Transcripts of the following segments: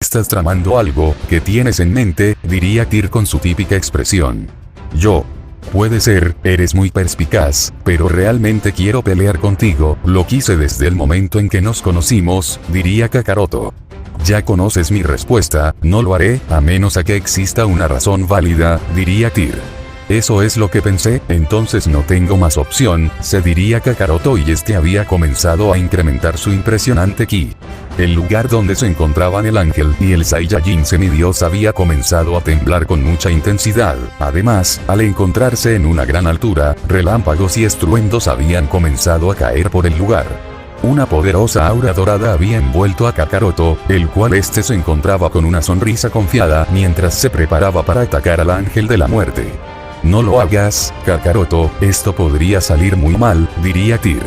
Estás tramando algo, ¿qué tienes en mente?, diría Tyr con su típica expresión. Yo. Puede ser, eres muy perspicaz, pero realmente quiero pelear contigo, lo quise desde el momento en que nos conocimos, diría Kakaroto. Ya conoces mi respuesta, no lo haré, a menos a que exista una razón válida, diría Tyr. Eso es lo que pensé, entonces no tengo más opción, se diría Kakaroto, y este había comenzado a incrementar su impresionante ki. El lugar donde se encontraban el ángel y el Saiyajin semidios había comenzado a temblar con mucha intensidad. Además, al encontrarse en una gran altura, relámpagos y estruendos habían comenzado a caer por el lugar. Una poderosa aura dorada había envuelto a Kakaroto, el cual este se encontraba con una sonrisa confiada mientras se preparaba para atacar al ángel de la muerte. No lo hagas, Kakaroto, esto podría salir muy mal, diría Tyr.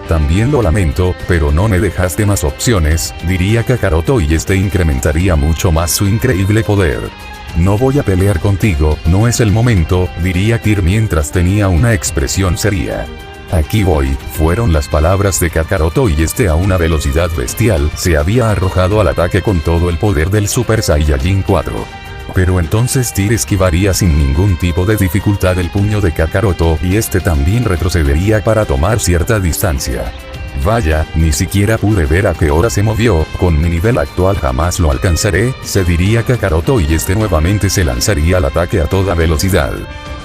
También lo lamento, pero no me dejaste más opciones, diría Kakaroto, y este incrementaría mucho más su increíble poder. No voy a pelear contigo, no es el momento, diría Tyr mientras tenía una expresión seria. Aquí voy, fueron las palabras de Kakaroto, y este a una velocidad bestial se había arrojado al ataque con todo el poder del Super Saiyajin 4. Pero entonces Tyr esquivaría sin ningún tipo de dificultad el puño de Kakaroto, y este también retrocedería para tomar cierta distancia. Vaya, ni siquiera pude ver a qué hora se movió, con mi nivel actual jamás lo alcanzaré, se diría Kakaroto, y este nuevamente se lanzaría al ataque a toda velocidad.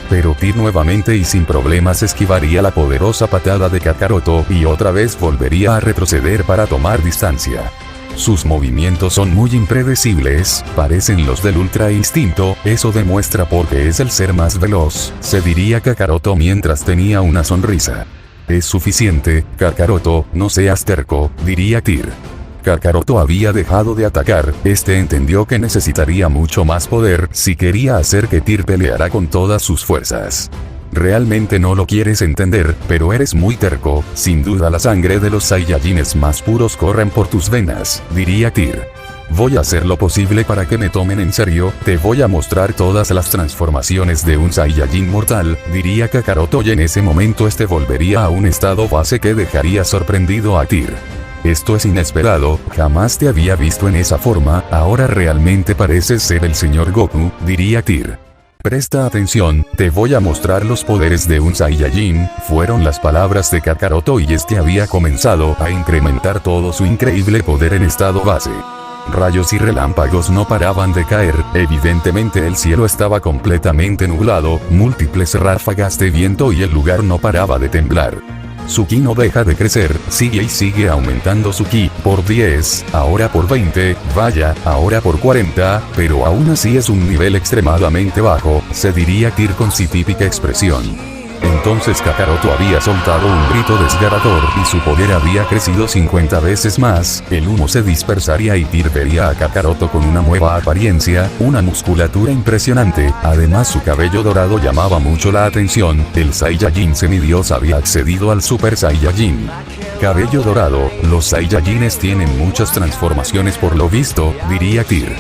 Pero Tyr nuevamente y sin problemas esquivaría la poderosa patada de Kakaroto, y otra vez volvería a retroceder para tomar distancia. Sus movimientos son muy impredecibles, parecen los del Ultra Instinto, eso demuestra por qué es el ser más veloz, se diría Kakaroto mientras tenía una sonrisa. Es suficiente, Kakaroto, no seas terco, diría Tyr. Kakaroto había dejado de atacar, este entendió que necesitaría mucho más poder si quería hacer que Tyr peleara con todas sus fuerzas. Realmente no lo quieres entender, pero eres muy terco, sin duda la sangre de los Saiyajines más puros corren por tus venas, diría Tyr. Voy a hacer lo posible para que me tomen en serio, te voy a mostrar todas las transformaciones de un Saiyajin mortal, diría Kakaroto, y en ese momento este volvería a un estado base que dejaría sorprendido a Tyr. Esto es inesperado, jamás te había visto en esa forma, ahora realmente pareces ser el señor Goku, diría Tyr. Presta atención, te voy a mostrar los poderes de un Saiyajin, fueron las palabras de Kakaroto, y este había comenzado a incrementar todo su increíble poder en estado base. Rayos y relámpagos no paraban de caer, evidentemente el cielo estaba completamente nublado, múltiples ráfagas de viento y el lugar no paraba de temblar. Su ki no deja de crecer, sigue y sigue aumentando su ki, por 10, ahora por 20, vaya, ahora por 40, pero aún así es un nivel extremadamente bajo, se diría Tyr con su típica expresión. Entonces Kakaroto había soltado un grito desgarrador y su poder había crecido 50 veces más, el humo se dispersaría y Tyr vería a Kakaroto con una nueva apariencia, una musculatura impresionante, además su cabello dorado llamaba mucho la atención, el Saiyajin semidios había accedido al Super Saiyajin. Cabello dorado, los Saiyajines tienen muchas transformaciones por lo visto, diría Tyr.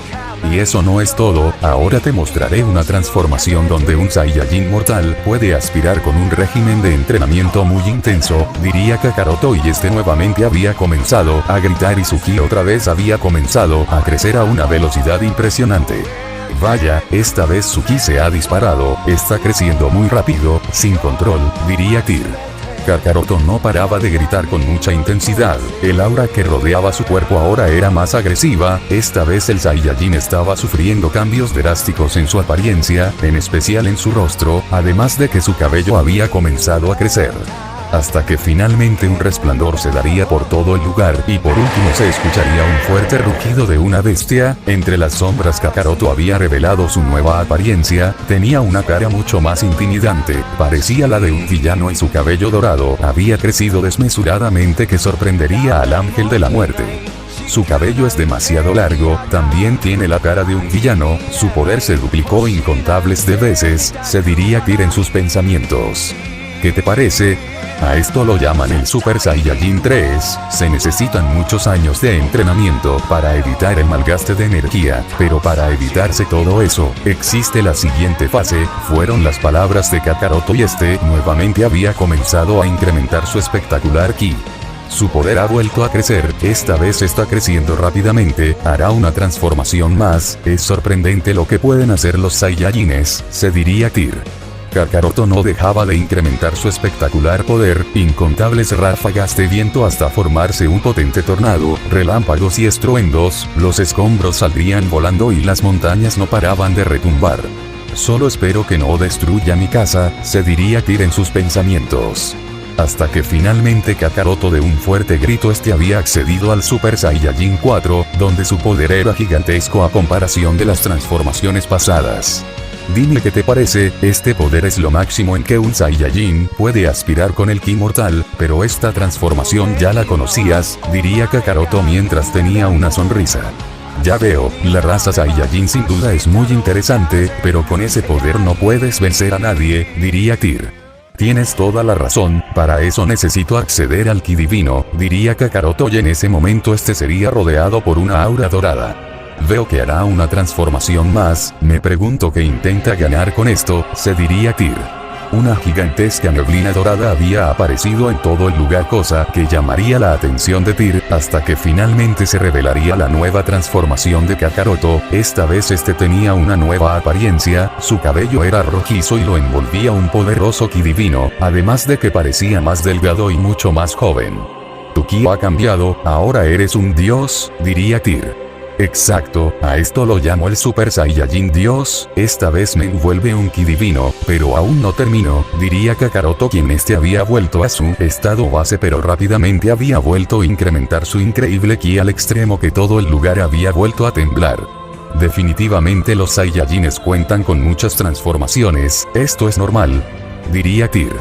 Y eso no es todo, ahora te mostraré una transformación donde un Saiyajin mortal puede aspirar con un régimen de entrenamiento muy intenso, diría Kakaroto, y este nuevamente había comenzado a gritar y su ki otra vez había comenzado a crecer a una velocidad impresionante. Vaya, esta vez su ki se ha disparado, está creciendo muy rápido, sin control, diría Tyr. Kakaroto no paraba de gritar con mucha intensidad, el aura que rodeaba su cuerpo ahora era más agresiva, esta vez el Saiyajin estaba sufriendo cambios drásticos en su apariencia, en especial en su rostro, además de que su cabello había comenzado a crecer. Hasta que finalmente un resplandor se daría por todo el lugar y por último se escucharía un fuerte rugido de una bestia, entre las sombras Kakaroto había revelado su nueva apariencia, tenía una cara mucho más intimidante, parecía la de un villano y su cabello dorado había crecido desmesuradamente que sorprendería al ángel de la muerte. Su cabello es demasiado largo, también tiene la cara de un villano, su poder se duplicó incontables de veces, se diría Tyr en sus pensamientos. ¿Qué te parece? A esto lo llaman el Super Saiyajin 3, se necesitan muchos años de entrenamiento para evitar el malgaste de energía, pero para evitarse todo eso, existe la siguiente fase, fueron las palabras de Kakaroto y este nuevamente había comenzado a incrementar su espectacular ki. Su poder ha vuelto a crecer, esta vez está creciendo rápidamente, hará una transformación más, es sorprendente lo que pueden hacer los Saiyajines, se diría Tyr. Kakaroto no dejaba de incrementar su espectacular poder, incontables ráfagas de viento hasta formarse un potente tornado, relámpagos y estruendos, los escombros saldrían volando y las montañas no paraban de retumbar. Solo espero que no destruya mi casa, se diría Tyr en sus pensamientos. Hasta que finalmente Kakaroto de un fuerte grito había accedido al Super Saiyajin 4, donde su poder era gigantesco a comparación de las transformaciones pasadas. Dime qué te parece, este poder es lo máximo en que un Saiyajin puede aspirar con el ki mortal, pero esta transformación ya la conocías, diría Kakaroto mientras tenía una sonrisa. Ya veo, la raza Saiyajin sin duda es muy interesante, pero con ese poder no puedes vencer a nadie, diría Tyr. Tienes toda la razón, para eso necesito acceder al ki divino, diría Kakaroto y en ese momento sería rodeado por una aura dorada. Veo que hará una transformación más, me pregunto qué intenta ganar con esto, se diría Tyr. Una gigantesca neblina dorada había aparecido en todo el lugar, cosa que llamaría la atención de Tyr, hasta que finalmente se revelaría la nueva transformación de Kakaroto, esta vez tenía una nueva apariencia, su cabello era rojizo y lo envolvía un poderoso ki divino, además de que parecía más delgado y mucho más joven. Tu ki ha cambiado, ahora eres un dios, diría Tyr. Exacto, a esto lo llamo el Super Saiyajin Dios, esta vez me envuelve un ki divino, pero aún no termino, diría Kakaroto quien había vuelto a su estado base pero rápidamente había vuelto a incrementar su increíble ki al extremo que todo el lugar había vuelto a temblar. Definitivamente los Saiyajines cuentan con muchas transformaciones, esto es normal, diría Tyr.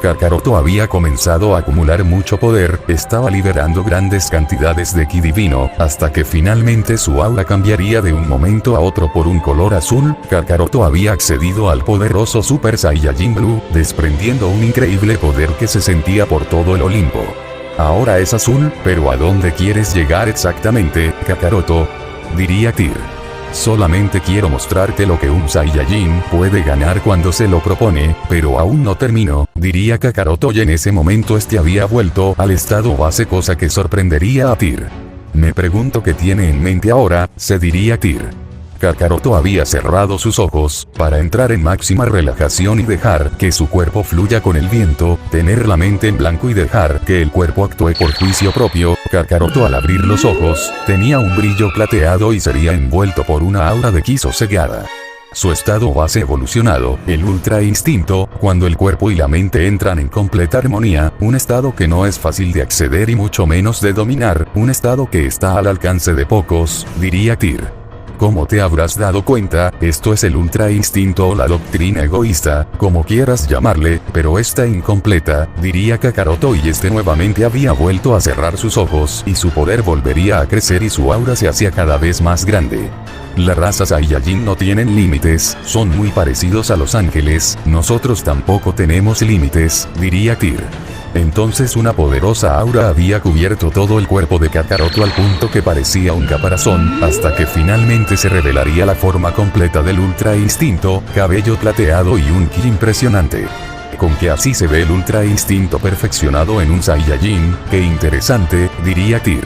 Kakaroto había comenzado a acumular mucho poder, estaba liberando grandes cantidades de ki divino, hasta que finalmente su aura cambiaría de un momento a otro por un color azul. Kakaroto había accedido al poderoso Super Saiyajin Blue, desprendiendo un increíble poder que se sentía por todo el Olimpo. Ahora es azul, pero ¿a dónde quieres llegar exactamente, Kakaroto? Diría Tyr. Solamente quiero mostrarte lo que un Saiyajin puede ganar cuando se lo propone, pero aún no termino, diría Kakaroto y en ese momento había vuelto al estado base, cosa que sorprendería a Tyr. Me pregunto qué tiene en mente ahora, se diría Tyr. Kakaroto había cerrado sus ojos, para entrar en máxima relajación y dejar que su cuerpo fluya con el viento, tener la mente en blanco y dejar que el cuerpo actúe por juicio propio. Kakaroto al abrir los ojos, tenía un brillo plateado y sería envuelto por una aura de ki sosegada. Su estado base evolucionado, el Ultra Instinto, cuando el cuerpo y la mente entran en completa armonía, un estado que no es fácil de acceder y mucho menos de dominar, un estado que está al alcance de pocos, diría Tyr. Como te habrás dado cuenta, esto es el Ultra Instinto o la doctrina egoísta, como quieras llamarle, pero está incompleta, diría Kakaroto y nuevamente había vuelto a cerrar sus ojos y su poder volvería a crecer y su aura se hacía cada vez más grande. La raza Saiyajin no tienen límites, son muy parecidos a los ángeles, nosotros tampoco tenemos límites, diría Tyr. Entonces una poderosa aura había cubierto todo el cuerpo de Kakaroto al punto que parecía un caparazón, hasta que finalmente se revelaría la forma completa del Ultra Instinto, cabello plateado y un ki impresionante. Con que así se ve el Ultra Instinto perfeccionado en un Saiyajin, qué interesante, diría Tyr.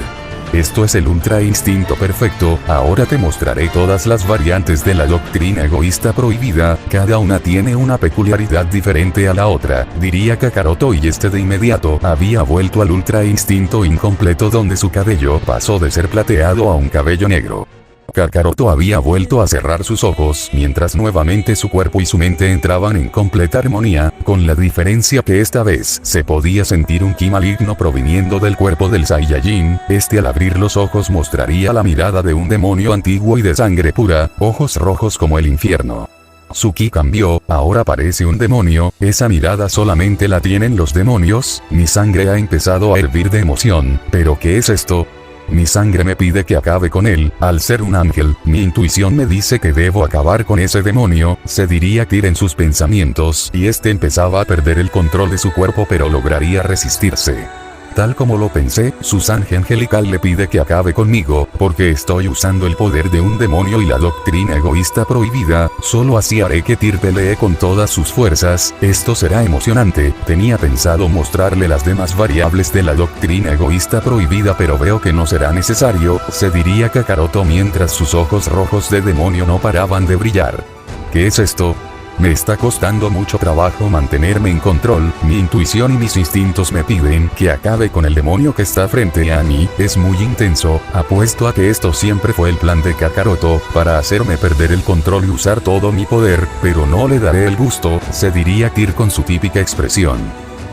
Esto es el Ultra Instinto perfecto, ahora te mostraré todas las variantes de la doctrina egoísta prohibida, cada una tiene una peculiaridad diferente a la otra, diría Kakaroto y de inmediato había vuelto al Ultra Instinto incompleto donde su cabello pasó de ser plateado a un cabello negro. Kakaroto había vuelto a cerrar sus ojos mientras nuevamente su cuerpo y su mente entraban en completa armonía, con la diferencia que esta vez se podía sentir un ki maligno proviniendo del cuerpo del Saiyajin. Al abrir los ojos mostraría la mirada de un demonio antiguo y de sangre pura, ojos rojos como el infierno. Su ki cambió, ahora parece un demonio, esa mirada solamente la tienen los demonios, mi sangre ha empezado a hervir de emoción, ¿pero qué es esto? mi sangre me pide que acabe con él, al ser un ángel, mi intuición me dice que debo acabar con ese demonio, se diría Tyr en sus pensamientos, y este empezaba a perder el control de su cuerpo pero lograría resistirse. Tal como lo pensé, su sangre angelical le pide que acabe conmigo, porque estoy usando el poder de un demonio y la doctrina egoísta prohibida, solo así haré que Tyr pelee con todas sus fuerzas, esto será emocionante, tenía pensado mostrarle las demás variables de la doctrina egoísta prohibida pero veo que no será necesario, se diría Kakaroto mientras sus ojos rojos de demonio no paraban de brillar. ¿Qué es esto? Me está costando mucho trabajo mantenerme en control, mi intuición y mis instintos me piden que acabe con el demonio que está frente a mí, es muy intenso, apuesto a que esto siempre fue el plan de Kakaroto, para hacerme perder el control y usar todo mi poder, pero no le daré el gusto, se diría Tyr con su típica expresión.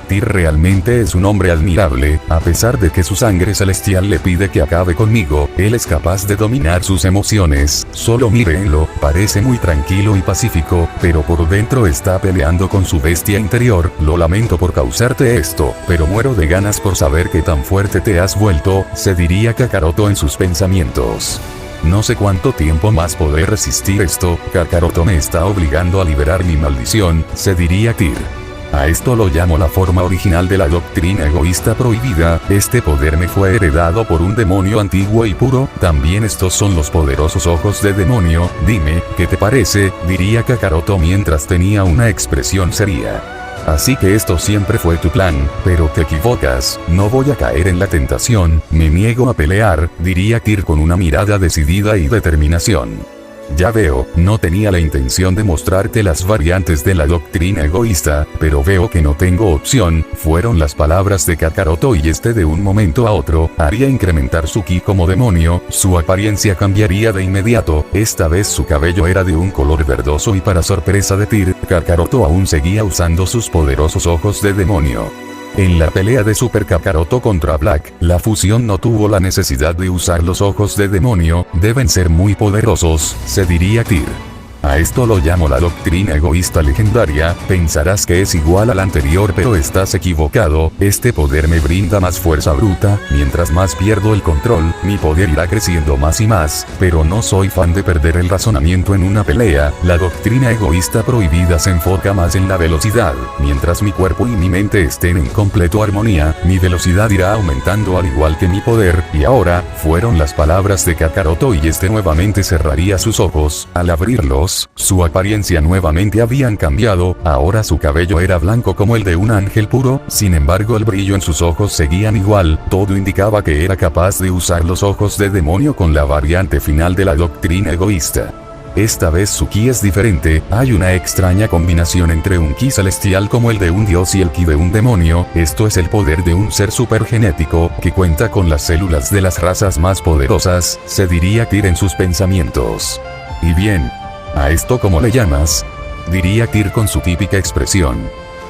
Tyr realmente es un hombre admirable, a pesar de que su sangre celestial le pide que acabe conmigo, él es capaz de dominar sus emociones, solo mírenlo, parece muy tranquilo y pacífico, pero por dentro está peleando con su bestia interior, lo lamento por causarte esto, pero muero de ganas por saber qué tan fuerte te has vuelto, se diría Kakaroto en sus pensamientos. No sé cuánto tiempo más podré resistir esto, Kakaroto me está obligando a liberar mi maldición, se diría Tyr. A esto lo llamo la forma original de la doctrina egoísta prohibida, este poder me fue heredado por un demonio antiguo y puro, también estos son los poderosos ojos de demonio, dime, ¿qué te parece?, diría Kakaroto mientras tenía una expresión seria. Así que esto siempre fue tu plan, pero te equivocas, no voy a caer en la tentación, me niego a pelear, diría Tyr con una mirada decidida y determinación. Ya veo, no tenía la intención de mostrarte las variantes de la doctrina egoísta, pero veo que no tengo opción, fueron las palabras de Kakaroto y este de un momento a otro, haría incrementar su ki como demonio, su apariencia cambiaría de inmediato, esta vez su cabello era de un color verdoso y para sorpresa de Tyr, Kakaroto aún seguía usando sus poderosos ojos de demonio. En la pelea de Super Kakaroto contra Black, la fusión no tuvo la necesidad de usar los ojos de demonio, deben ser muy poderosos, se diría Tyr. A esto lo llamo la doctrina egoísta legendaria, pensarás que es igual al anterior pero estás equivocado, este poder me brinda más fuerza bruta, mientras más pierdo el control, mi poder irá creciendo más y más, pero no soy fan de perder el razonamiento en una pelea, la doctrina egoísta prohibida se enfoca más en la velocidad, mientras mi cuerpo y mi mente estén en completo armonía, mi velocidad irá aumentando al igual que mi poder, y ahora, fueron las palabras de Kakaroto y este nuevamente cerraría sus ojos, al abrirlos, su apariencia nuevamente habían cambiado, ahora su cabello era blanco como el de un ángel puro, sin embargo el brillo en sus ojos seguían igual, todo indicaba que era capaz de usar los ojos de demonio con la variante final de la doctrina egoísta. Esta vez su ki es diferente, hay una extraña combinación entre un ki celestial como el de un dios y el ki de un demonio, esto es el poder de un ser supergenético, que cuenta con las células de las razas más poderosas, se diría Tyr en sus pensamientos. Y bien, ¿a esto cómo le llamas?, diría Tyr con su típica expresión.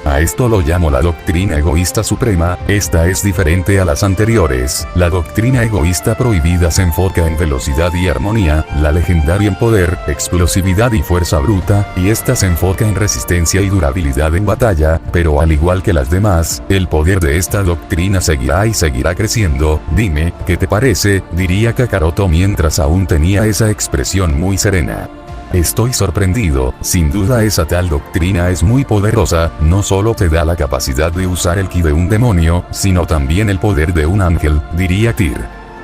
A esto lo llamo la doctrina egoísta suprema, esta es diferente a las anteriores, la doctrina egoísta prohibida se enfoca en velocidad y armonía, la legendaria en poder, explosividad y fuerza bruta, y esta se enfoca en resistencia y durabilidad en batalla, pero al igual que las demás, el poder de esta doctrina seguirá y seguirá creciendo, dime, ¿qué te parece?, diría Kakaroto mientras aún tenía esa expresión muy serena. Estoy sorprendido, sin duda esa tal doctrina es muy poderosa, no solo te da la capacidad de usar el ki de un demonio, sino también el poder de un ángel, diría Tyr.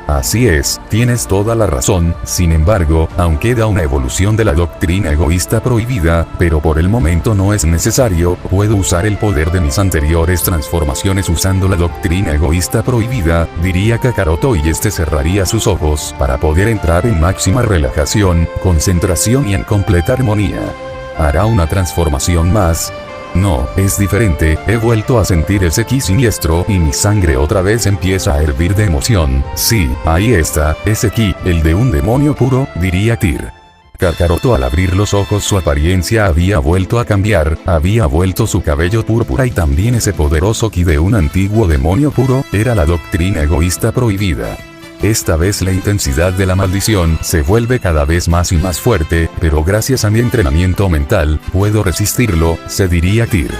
Así es, tienes toda la razón, sin embargo, aún queda una evolución de la doctrina egoísta prohibida, pero por el momento no es necesario, puedo usar el poder de mis anteriores transformaciones usando la doctrina egoísta prohibida, diría Kakaroto y este cerraría sus ojos para poder entrar en máxima relajación, concentración y en completa armonía. ¿Hará una transformación más? No, es diferente, he vuelto a sentir ese ki siniestro y mi sangre otra vez empieza a hervir de emoción, sí, ahí está, ese ki, el de un demonio puro, diría Tyr. Kakaroto al abrir los ojos su apariencia había vuelto a cambiar, había vuelto su cabello púrpura y también ese poderoso ki de un antiguo demonio puro, era la doctrina egoísta prohibida. Esta vez la intensidad de la maldición se vuelve cada vez más y más fuerte, pero gracias a mi entrenamiento mental, puedo resistirlo, se diría Tyr.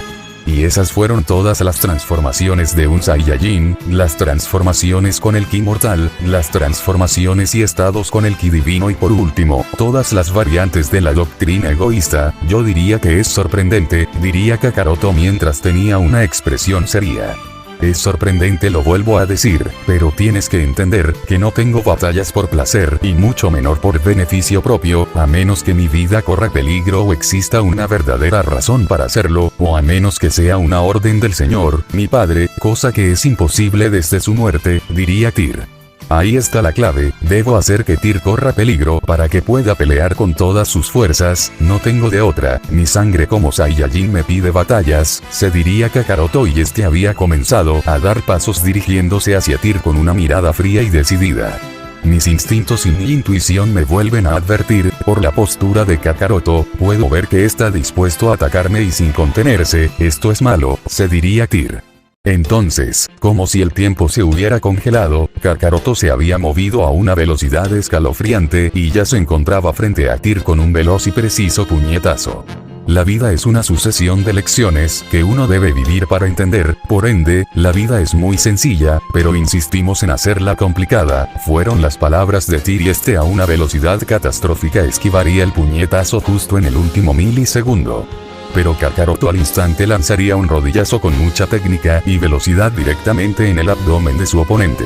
Y esas fueron todas las transformaciones de un Saiyajin, las transformaciones con el ki mortal, las transformaciones y estados con el ki divino y por último, todas las variantes de la doctrina egoísta. Yo diría que es sorprendente, diría Kakaroto mientras tenía una expresión seria. Es sorprendente, lo vuelvo a decir, pero tienes que entender que no tengo batallas por placer y mucho menor por beneficio propio, a menos que mi vida corra peligro o exista una verdadera razón para hacerlo, o a menos que sea una orden del Señor, mi padre, cosa que es imposible desde su muerte, diría Tyr. Ahí está la clave, debo hacer que Tyr corra peligro para que pueda pelear con todas sus fuerzas, no tengo de otra, mi sangre como Saiyajin me pide batallas, se diría Kakaroto y este había comenzado a dar pasos dirigiéndose hacia Tyr con una mirada fría y decidida. Mis instintos y mi intuición me vuelven a advertir, por la postura de Kakaroto, puedo ver que está dispuesto a atacarme y sin contenerse, esto es malo, se diría Tyr. Entonces, como si el tiempo se hubiera congelado, Kakaroto se había movido a una velocidad escalofriante y ya se encontraba frente a Tyr con un veloz y preciso puñetazo. La vida es una sucesión de lecciones que uno debe vivir para entender, por ende, la vida es muy sencilla, pero insistimos en hacerla complicada, fueron las palabras de Tyr y este a una velocidad catastrófica esquivaría el puñetazo justo en el último milisegundo. Pero Kakaroto al instante lanzaría un rodillazo con mucha técnica y velocidad directamente en el abdomen de su oponente.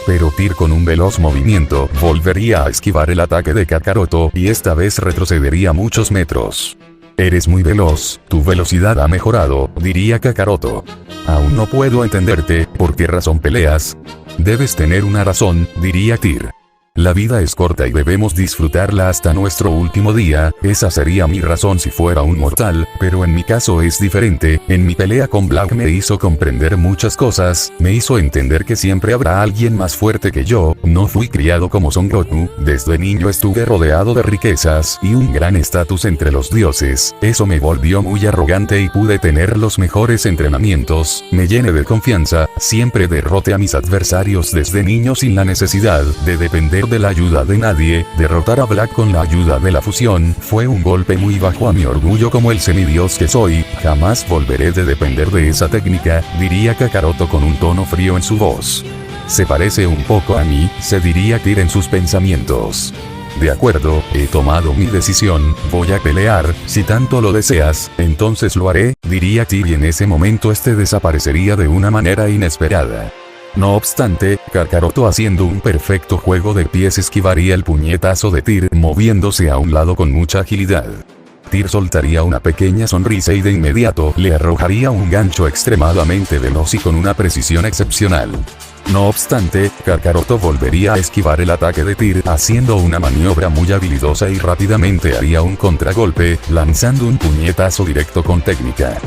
Pero Tyr con un veloz movimiento volvería a esquivar el ataque de Kakaroto y esta vez retrocedería muchos metros. Eres muy veloz, tu velocidad ha mejorado, diría Kakaroto. Aún no puedo entenderte, ¿por qué razón peleas? Debes tener una razón, diría Tyr. La vida es corta y debemos disfrutarla hasta nuestro último día, esa sería mi razón si fuera un mortal, pero en mi caso es diferente, en mi pelea con Black me hizo comprender muchas cosas, me hizo entender que siempre habrá alguien más fuerte que yo, no fui criado como Son Goku, desde niño estuve rodeado de riquezas y un gran estatus entre los dioses, eso me volvió muy arrogante y pude tener los mejores entrenamientos, me llené de confianza, siempre derroté a mis adversarios desde niño sin la necesidad de depender de la ayuda de nadie, derrotar a Black con la ayuda de la fusión, fue un golpe muy bajo a mi orgullo como el semidios que soy, jamás volveré de depender de esa técnica, diría Kakaroto con un tono frío en su voz. Se parece un poco a mí, se diría Tyr en sus pensamientos. De acuerdo, he tomado mi decisión, voy a pelear, si tanto lo deseas, entonces lo haré, diría Tyr y en ese momento este desaparecería de una manera inesperada. No obstante, Kakaroto haciendo un perfecto juego de pies esquivaría el puñetazo de Tyr, moviéndose a un lado con mucha agilidad. Tyr soltaría una pequeña sonrisa y de inmediato le arrojaría un gancho extremadamente veloz y con una precisión excepcional. No obstante, Kakaroto volvería a esquivar el ataque de Tyr haciendo una maniobra muy habilidosa y rápidamente haría un contragolpe, lanzando un puñetazo directo con técnica.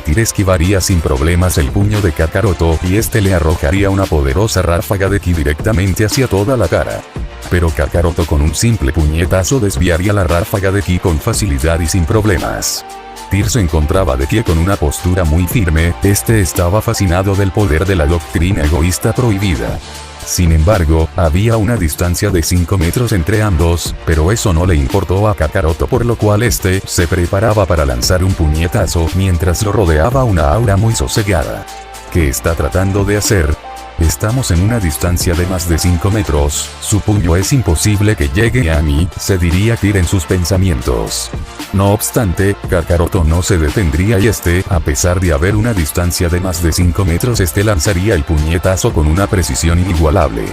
Tyr esquivaría sin problemas el puño de Kakaroto y este le arrojaría una poderosa ráfaga de ki directamente hacia toda la cara. Pero Kakaroto con un simple puñetazo desviaría la ráfaga de ki con facilidad y sin problemas. Tyr se encontraba de pie con una postura muy firme, este estaba fascinado del poder de la doctrina egoísta prohibida. Sin embargo, había una distancia de 5 metros entre ambos, pero eso no le importó a Kakaroto por lo cual este se preparaba para lanzar un puñetazo mientras lo rodeaba una aura muy sosegada. ¿Qué está tratando de hacer? Estamos en una distancia de más de 5 metros, su puño es imposible que llegue a mí, se diría Tyr en sus pensamientos. No obstante, Kakaroto no se detendría y a pesar de haber una distancia de más de 5 metros lanzaría el puñetazo con una precisión inigualable.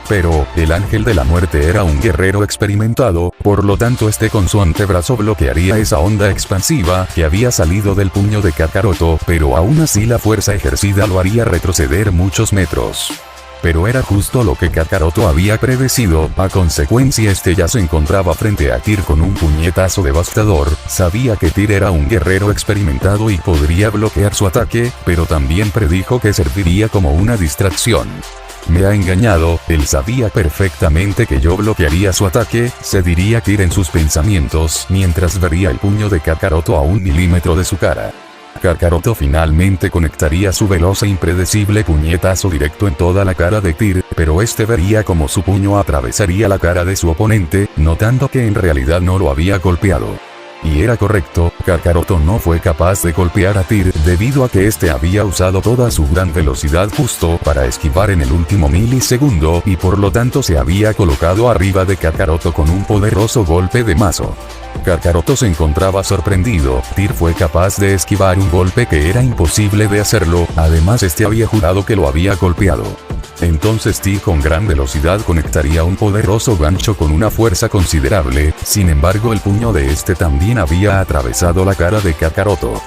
Pero, el ángel de la muerte era un guerrero experimentado, por lo tanto con su antebrazo bloquearía esa onda expansiva que había salido del puño de Kakaroto, pero aún así la fuerza ejercida lo haría retroceder muchos metros. Pero era justo lo que Kakaroto había predecido, a consecuencia ya se encontraba frente a Tyr con un puñetazo devastador, sabía que Tyr era un guerrero experimentado y podría bloquear su ataque, pero también predijo que serviría como una distracción. Me ha engañado, él sabía perfectamente que yo bloquearía su ataque, se diría Tyr en sus pensamientos mientras vería el puño de Kakaroto a 1 milímetro de su cara. Kakaroto finalmente conectaría su veloz e impredecible puñetazo directo en toda la cara de Tyr, pero vería como su puño atravesaría la cara de su oponente, notando que en realidad no lo había golpeado. Y era correcto, Kakaroto no fue capaz de golpear a Tyr debido a que este había usado toda su gran velocidad justo para esquivar en el último milisegundo y por lo tanto se había colocado arriba de Kakaroto con un poderoso golpe de mazo. Kakaroto se encontraba sorprendido, Tyr fue capaz de esquivar un golpe que era imposible de hacerlo, además este había jurado que lo había golpeado. Entonces Tyr con gran velocidad conectaría un poderoso gancho con una fuerza considerable, sin embargo el puño de este también había atravesado la cara de Kakaroto.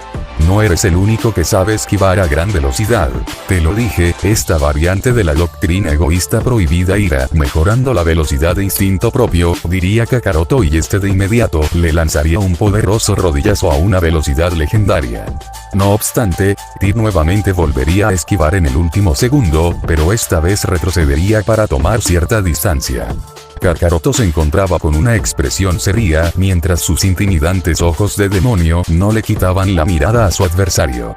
No eres el único que sabe esquivar a gran velocidad, te lo dije, esta variante de la doctrina egoísta prohibida irá mejorando la velocidad de instinto propio, diría Kakaroto y este de inmediato le lanzaría un poderoso rodillazo a una velocidad legendaria. No obstante, Tyr nuevamente volvería a esquivar en el último segundo, pero esta vez retrocedería para tomar cierta distancia. Kakaroto se encontraba con una expresión seria mientras sus intimidantes ojos de demonio no le quitaban la mirada a su adversario.